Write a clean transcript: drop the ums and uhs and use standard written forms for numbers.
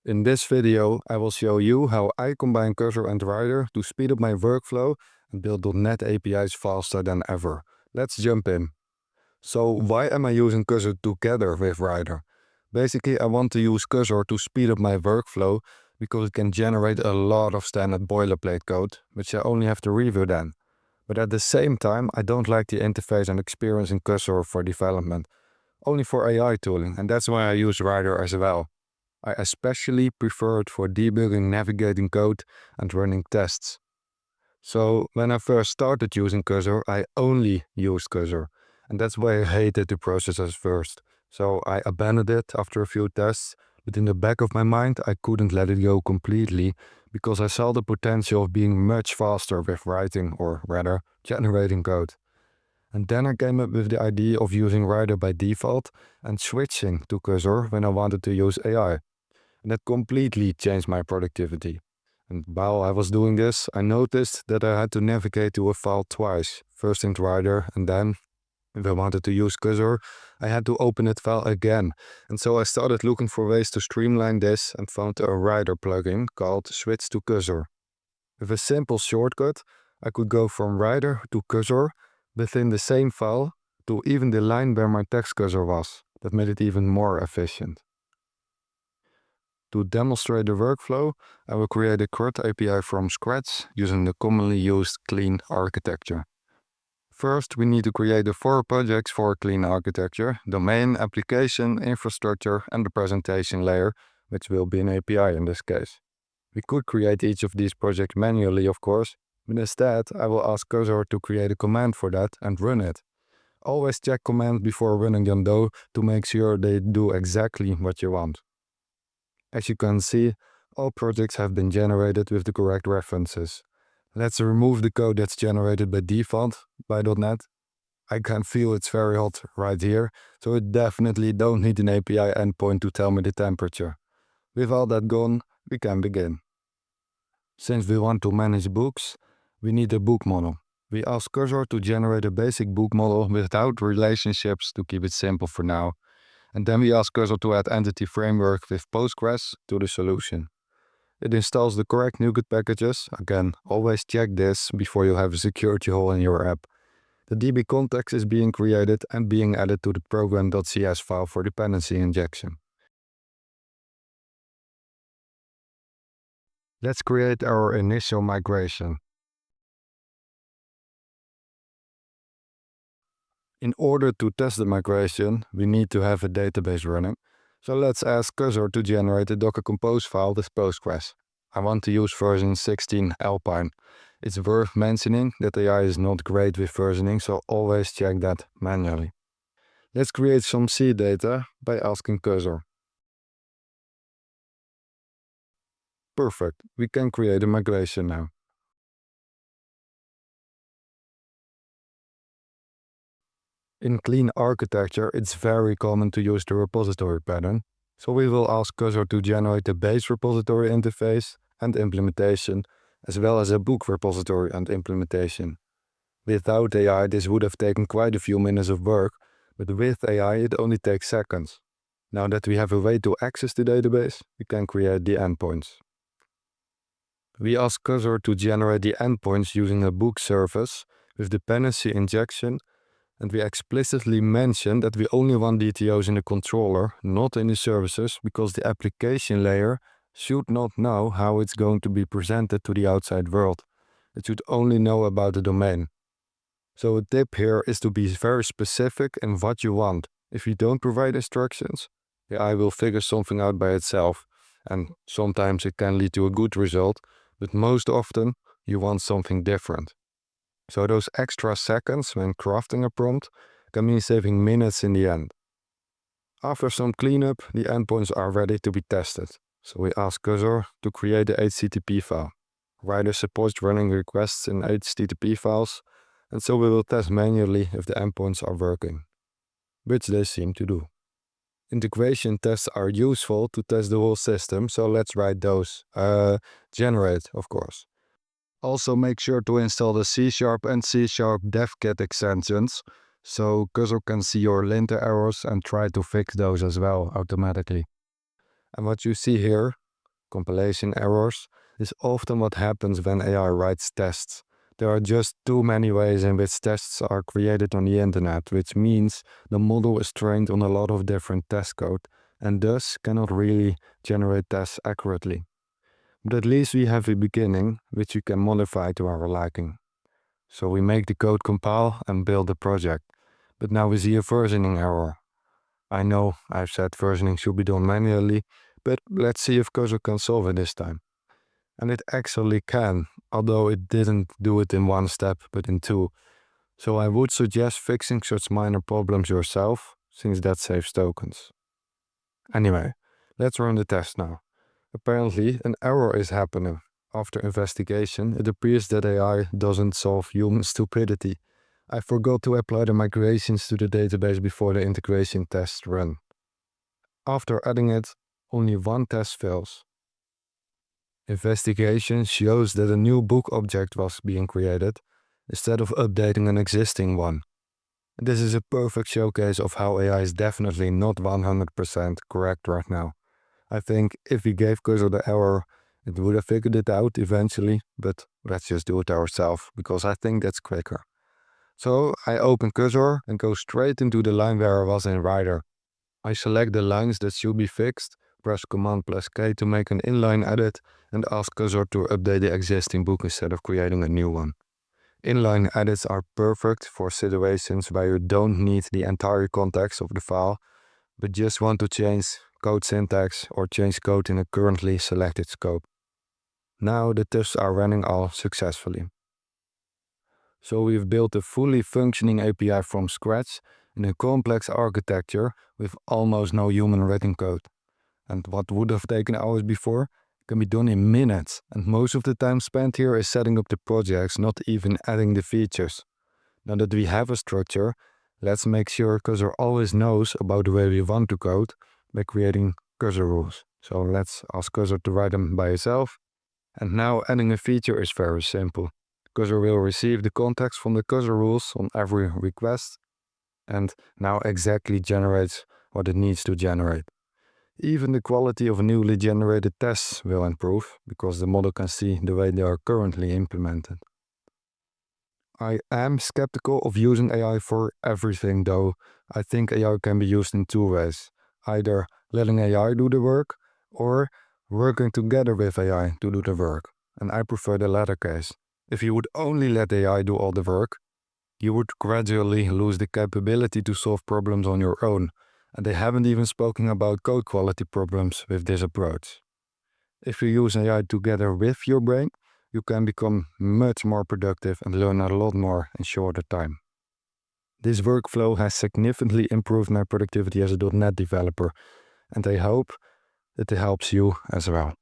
In this video, I will show you how I combine Cursor and Rider to speed up my workflow and build .NET APIs faster than ever. Let's jump in. So why am I using Cursor together with Rider? Basically, I want to use Cursor to speed up my workflow because it can generate a lot of standard boilerplate code, which I only have to review then. But at the same time, I don't like the interface and experience in Cursor for development, only for AI tooling, and that's why I use Rider as well. I especially prefer it for debugging, navigating code, and running tests. So when I first started using Cursor, I only used Cursor, and that's why I hated the process at first. So I abandoned it after a few tests, but in the back of my mind, I couldn't let it go completely because I saw the potential of being much faster with writing, or rather, generating code. And then I came up with the idea of using Rider by default and switching to Cursor when I wanted to use AI. And that completely changed my productivity. And while I was doing this, I noticed that I had to navigate to a file twice, first in Rider, and then, if I wanted to use Cursor, I had to open that file again. And so I started looking for ways to streamline this and found a Rider plugin called Switch to Cursor. With a simple shortcut, I could go from Rider to Cursor within the same file to even the line where my text cursor was. That made it even more efficient. To demonstrate the workflow, I will create a CRUD API from scratch using the commonly used clean architecture. First, we need to create the 4 projects for clean architecture: domain, application, infrastructure, and the presentation layer, which will be an API in this case. We could create each of these projects manually, of course, but instead I will ask Cursor to create a command for that and run it. Always check commands before running them though, to make sure they do exactly what you want. As you can see, all projects have been generated with the correct references. Let's remove the code that's generated by default by .NET. I can feel it's very hot right here, so it definitely don't need an API endpoint to tell me the temperature. With all that gone, we can begin. Since we want to manage books, we need a book model. We ask Cursor to generate a basic book model without relationships to keep it simple for now. And then we ask Cursor to add Entity Framework with Postgres to the solution. It installs the correct NuGet packages. Again, always check this before you have a security hole in your app. The DB context is being created and being added to the program.cs file for dependency injection. Let's create our initial migration. In order to test the migration, we need to have a database running. So let's ask Cursor to generate a Docker Compose file with Postgres. I want to use version 16 Alpine. It's worth mentioning that AI is not great with versioning, so always check that manually. Let's create some C data by asking Cursor. Perfect, we can create a migration now. In clean architecture, it's very common to use the repository pattern, so we will ask Cursor to generate the base repository interface and implementation, as well as a book repository and implementation. Without AI, this would have taken quite a few minutes of work, but with AI it only takes seconds. Now that we have a way to access the database, we can create the endpoints. We ask Cursor to generate the endpoints using a book service with dependency injection, and we explicitly mention that we only want DTOs in the controller, not in the services, because the application layer should not know how it's going to be presented to the outside world. It should only know about the domain. So a tip here is to be very specific in what you want. If you don't provide instructions, the AI will figure something out by itself, and sometimes it can lead to a good result, but most often you want something different. So those extra seconds when crafting a prompt can mean saving minutes in the end. After some cleanup, the endpoints are ready to be tested. So we ask Cursor to create the HTTP file. Rider supports running requests in HTTP files, and so we will test manually if the endpoints are working, which they seem to do. Integration tests are useful to test the whole system, so let's write those. Generate, of course. Also make sure to install the C# and C# devkit extensions, so Cursor can see your linter errors and try to fix those as well automatically. And what you see here compilation errors, is often what happens when AI writes tests. There are just too many ways in which tests are created on the internet, which means the model is trained on a lot of different test code and thus cannot really generate tests accurately. But at least we have a beginning, which we can modify to our liking. So we make the code compile and build the project. But now we see a versioning error. I know I've said versioning should be done manually, but let's see if Cursor can solve it this time. And it actually can, although it didn't do it in one step, but in two. So I would suggest fixing such minor problems yourself, since that saves tokens. Anyway, let's run the test now. Apparently, an error is happening. After investigation, it appears that AI doesn't solve human stupidity. I forgot to apply the migrations to the database before the integration tests run. After adding it, only one test fails. Investigation shows that a new book object was being created, instead of updating an existing one. This is a perfect showcase of how AI is definitely not 100% correct right now. I think if we gave Cursor the error, it would have figured it out eventually, but let's just do it ourselves, because I think that's quicker. So I open Cursor and go straight into the line where I was in Writer. I select the lines that should be fixed, press Command+K to make an inline edit, and ask Cursor to update the existing book instead of creating a new one. Inline edits are perfect for situations where you don't need the entire context of the file, but just want to change code syntax or change code in a currently selected scope. Now the tests are running all successfully. So we've built a fully functioning API from scratch in a complex architecture with almost no human written code. And what would have taken hours before can be done in minutes, and most of the time spent here is setting up the projects, not even adding the features. Now that we have a structure, let's make sure Cursor always knows about the way we want to code by creating Cursor rules. So let's ask Cursor to write them by itself. And now adding a feature is very simple. Cursor will receive the context from the Cursor rules on every request and now exactly generates what it needs to generate. Even the quality of newly generated tests will improve because the model can see the way they are currently implemented. I am skeptical of using AI for everything though. I think AI can be used in two ways. Either letting AI do the work or working together with AI to do the work. And I prefer the latter case. If you would only let AI do all the work, you would gradually lose the capability to solve problems on your own. And they haven't even spoken about code quality problems with this approach. If you use AI together with your brain, you can become much more productive and learn a lot more in shorter time. This workflow has significantly improved my productivity as a .NET developer, and I hope that it helps you as well.